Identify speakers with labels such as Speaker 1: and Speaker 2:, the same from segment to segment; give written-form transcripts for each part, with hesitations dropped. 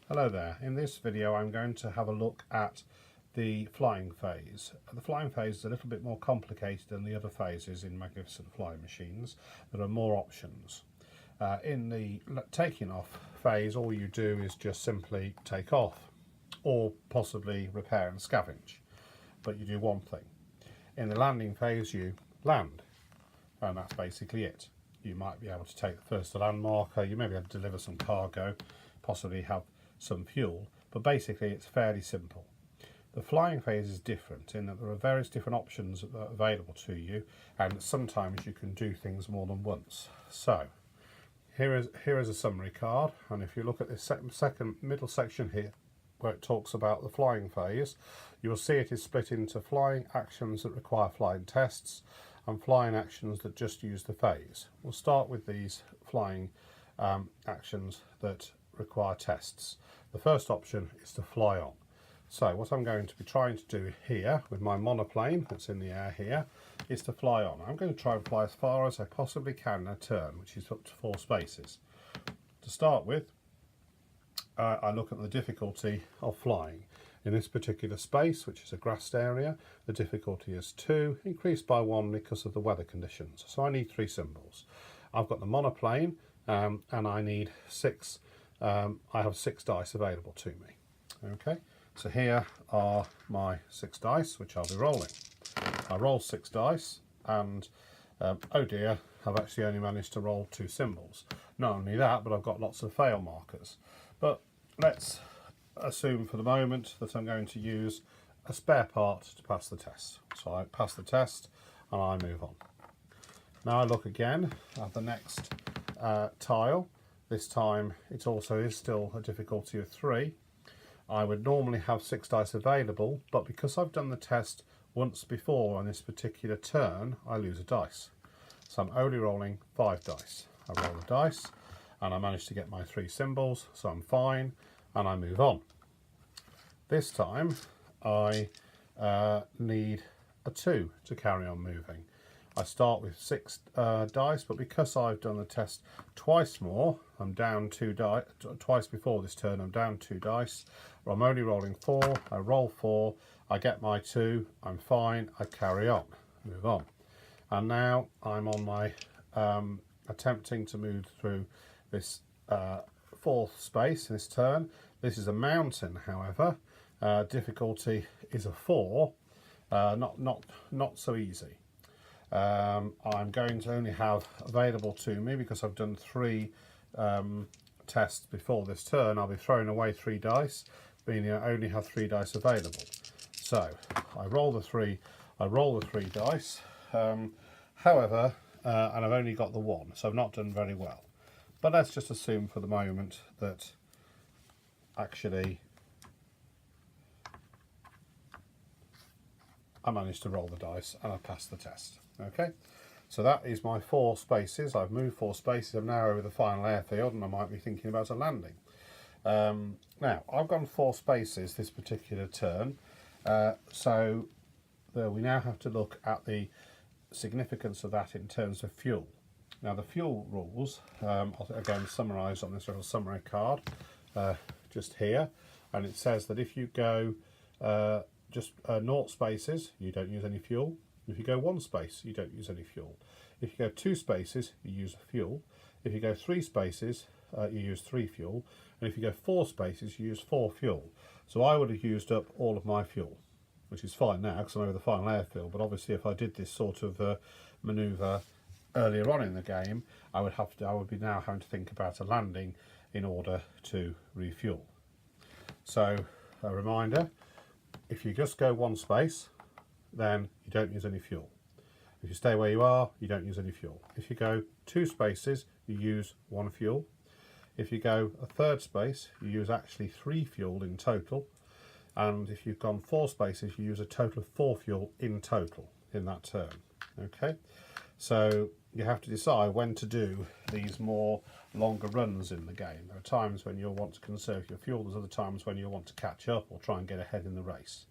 Speaker 1: Hello there. In this video I'm going to have a look at the flying phase. The flying phase is a little bit more complicated than the other phases in Magnificent Flying Machines. There are more options. In the taking off phase, all you do is just simply take off or possibly repair and scavenge, but you do one thing. In the landing phase you land, and that's basically it. You might be able to take the first land marker, you may be able to deliver some cargo, possibly have some fuel, but basically it's fairly simple. The flying phase is different in that there are various different options available to you, and sometimes you can do things more than once. So here is a summary card, and if you look at this second middle section here where it talks about the flying phase, you will see it is split into flying actions that require flying tests and flying actions that just use the phase. We'll start with these flying actions that require tests. The first option is to fly on. So what I'm going to be trying to do here with my monoplane that's in the air here is to fly on. I'm going to try and fly as far as I possibly can in a turn, which is up to 4 spaces. To start with, I look at the difficulty of flying. In this particular space, which is a grassed area, the difficulty is 2, increased by 1 because of the weather conditions. So I need 3 symbols. I've got the monoplane and I need 6. I have 6 dice available to me. Okay, so here are my 6 dice, which I'll be rolling. I roll 6 dice, and oh dear, I've actually only managed to roll 2 symbols. Not only that, but I've got lots of fail markers. But let's assume for the moment that I'm going to use a spare part to pass the test. So I pass the test and I move on. Now I look again at the next tile. This time it also is still a difficulty of 3. I would normally have 6 dice available, but because I've done the test once before on this particular turn, I lose a dice. So I'm only rolling 5 dice. I roll the dice and I manage to get my 3 symbols, so I'm fine, and I move on. This time I need a 2 to carry on moving. I start with 6 dice, but because I've done the test twice more, I'm down 2 dice. Twice before this turn, I'm down 2 dice. I'm only rolling 4. I roll 4. I get my 2. I'm fine. I carry on. Move on. And now I'm on my attempting to move through this 4th space in this turn. This is a mountain, however. Difficulty is a 4. Not so easy. I'm going to only have available to me, because I've done 3 tests before this turn, I'll be throwing away 3 dice, meaning I only have 3 dice available. So I roll the 3 dice, however, and I've only got the 1, so I've not done very well. But let's just assume for the moment that actually I managed to roll the dice and I passed the test. Okay, so that is my 4 spaces. I've moved 4 spaces. I'm now over the final airfield and I might be thinking about a landing. Now, I've gone 4 spaces this particular turn, so we now have to look at the significance of that in terms of fuel. Now, the fuel rules, again summarised on this little summary card just here, and it says that if you go just 0 spaces, you don't use any fuel. If you go 1 space, you don't use any fuel. If you go 2 spaces, you use fuel. If you go 3 spaces, you use 3 fuel. And if you go 4 spaces, you use 4 fuel. So I would have used up all of my fuel, which is fine now because I'm over the final airfield. But obviously, if I did this sort of manoeuvre earlier on in the game, I would be now having to think about a landing in order to refuel. So a reminder: if you just go 1 space, then you don't use any fuel. If you stay where you are, you don't use any fuel. If you go 2 spaces, you use 1 fuel. If you go a 3rd space, you use actually 3 fuel in total. And if you've gone 4 spaces, you use a total of 4 fuel in total in that turn. Okay, so you have to decide when to do these more longer runs in the game. There are times when you'll want to conserve your fuel. There's other times when you'll want to catch up or try and get ahead in the race.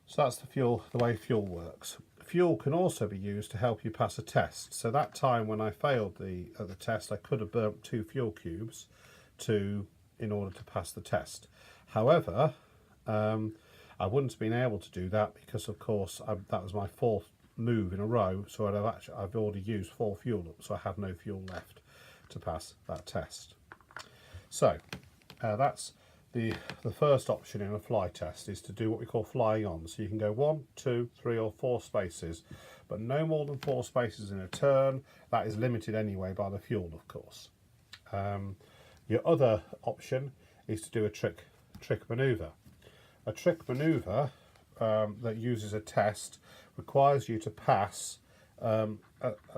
Speaker 1: So that's the way fuel works. Fuel can also be used to help you pass a test. So that time when I failed the test, I could have burnt 2 fuel cubes to in order to pass the test. However, I wouldn't have been able to do that because, of course, that was my fourth move in a row, so I've already used 4 fuel up, so I had no fuel left to pass that test. So that's the first option in a fly test, is to do what we call flying on. So you can go 1, 2, 3 or 4 spaces, but no more than 4 spaces in a turn. That is limited anyway by the fuel, of course. Your other option is to do a trick manoeuvre. A trick manoeuvre that uses a test requires you to pass a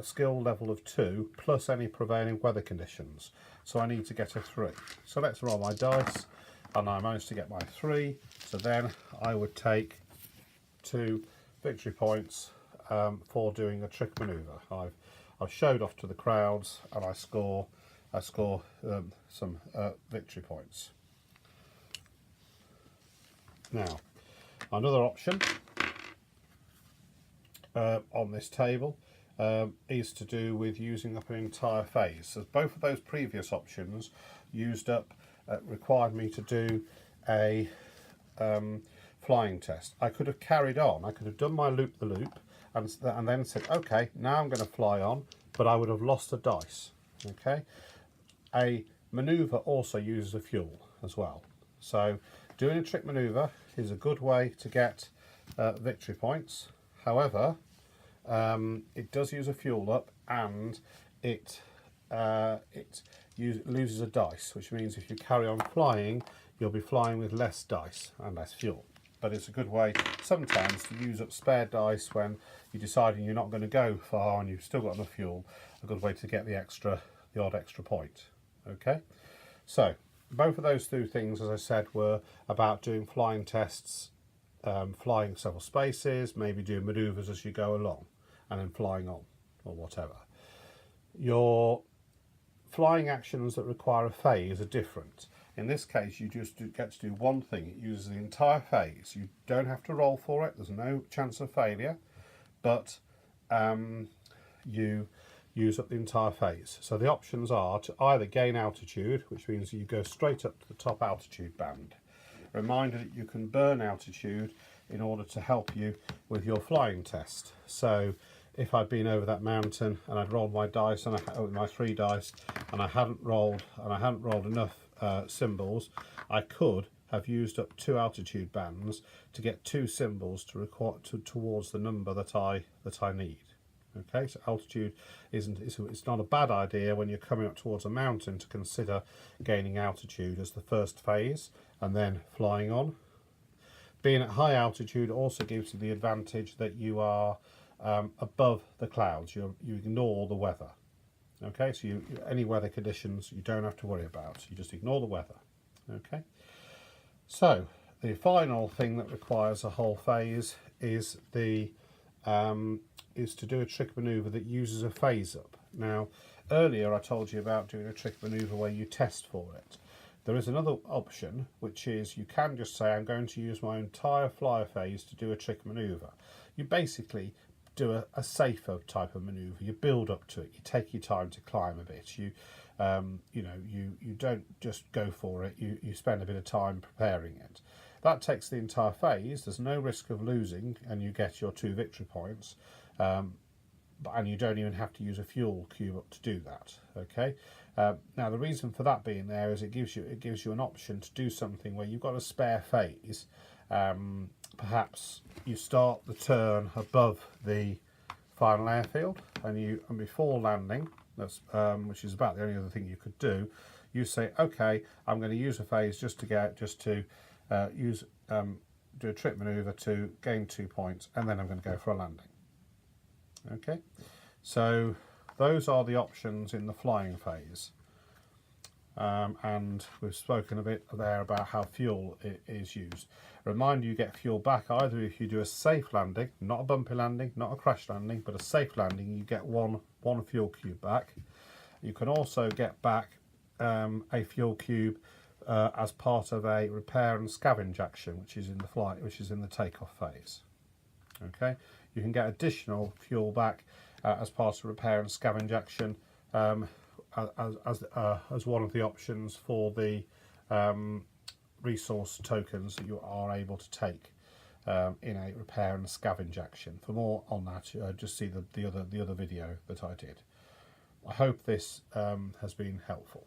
Speaker 1: skill level of 2 plus any prevailing weather conditions. So I need to get a 3. So let's roll my dice, and I managed to get my 3. So then I would take 2 victory points for doing a trick manoeuvre. I've showed off to the crowds, and I score some victory points. Now, another option on this table is to do with using up an entire phase. So both of those previous options used up required me to do a flying test. I could have carried on. I could have done my loop-the-loop and then said, okay, now I'm going to fly on, but I would have lost a dice. Okay. A manoeuvre also uses a fuel as well. So doing a trick manoeuvre is a good way to get victory points. However, it does use a fuel up, and it loses a dice, which means if you carry on flying, you'll be flying with less dice and less fuel. But it's a good way sometimes to use up spare dice when you're deciding you're not going to go far and you've still got enough fuel. A good way to get the odd extra point. Okay, so both of those 2 things, as I said, were about doing flying tests, flying several spaces, maybe doing manoeuvres as you go along, and then flying on, or whatever. Your flying actions that require a phase are different. In this case, you just get to do one thing. It uses the entire phase. You don't have to roll for it. There's no chance of failure, but you use up the entire phase. So the options are to either gain altitude, which means you go straight up to the top altitude band. Reminder that you can burn altitude in order to help you with your flying test. So if I'd been over that mountain and I'd rolled my dice and my 3 dice and I hadn't rolled enough symbols, I could have used up 2 altitude bands to get 2 symbols towards the number that I need. Okay, so altitude it's not a bad idea when you're coming up towards a mountain to consider gaining altitude as the first phase and then flying on. Being at high altitude also gives you the advantage that you are above the clouds. You ignore the weather. Okay, so any weather conditions you don't have to worry about. You just ignore the weather. Okay, so the final thing that requires a whole phase is to do a trick manoeuvre that uses a phase up. Now, earlier I told you about doing a trick manoeuvre where you test for it. There is another option, which is you can just say, I'm going to use my entire flyer phase to do a trick manoeuvre. You basically do a safer type of manoeuvre. You build up to it. You take your time to climb a bit. You don't just go for it. You spend a bit of time preparing it. That takes the entire phase. There's no risk of losing, and you get your 2 victory points. And you don't even have to use a fuel cube up to do that. Okay. Now the reason for that being there is it gives you an option to do something where you've got a spare phase. Perhaps you start the turn above the final airfield, and before landing, which is about the only other thing you could do, you say, okay, I'm going to use a phase do a trick manoeuvre to gain 2 points, and then I'm going to go for a landing. Okay, so those are the options in the flying phase, and we've spoken a bit there about how fuel is used. Reminder, you get fuel back either if you do a safe landing, not a bumpy landing, not a crash landing, but a safe landing. You get one fuel cube back. You can also get back a fuel cube as part of a repair and scavenge action, which is in the takeoff phase. Okay, you can get additional fuel back as part of repair and scavenge action as one of the options for the resource tokens that you are able to take in a repair and scavenge action. For more on that, just see the other video that I did. I hope this has been helpful.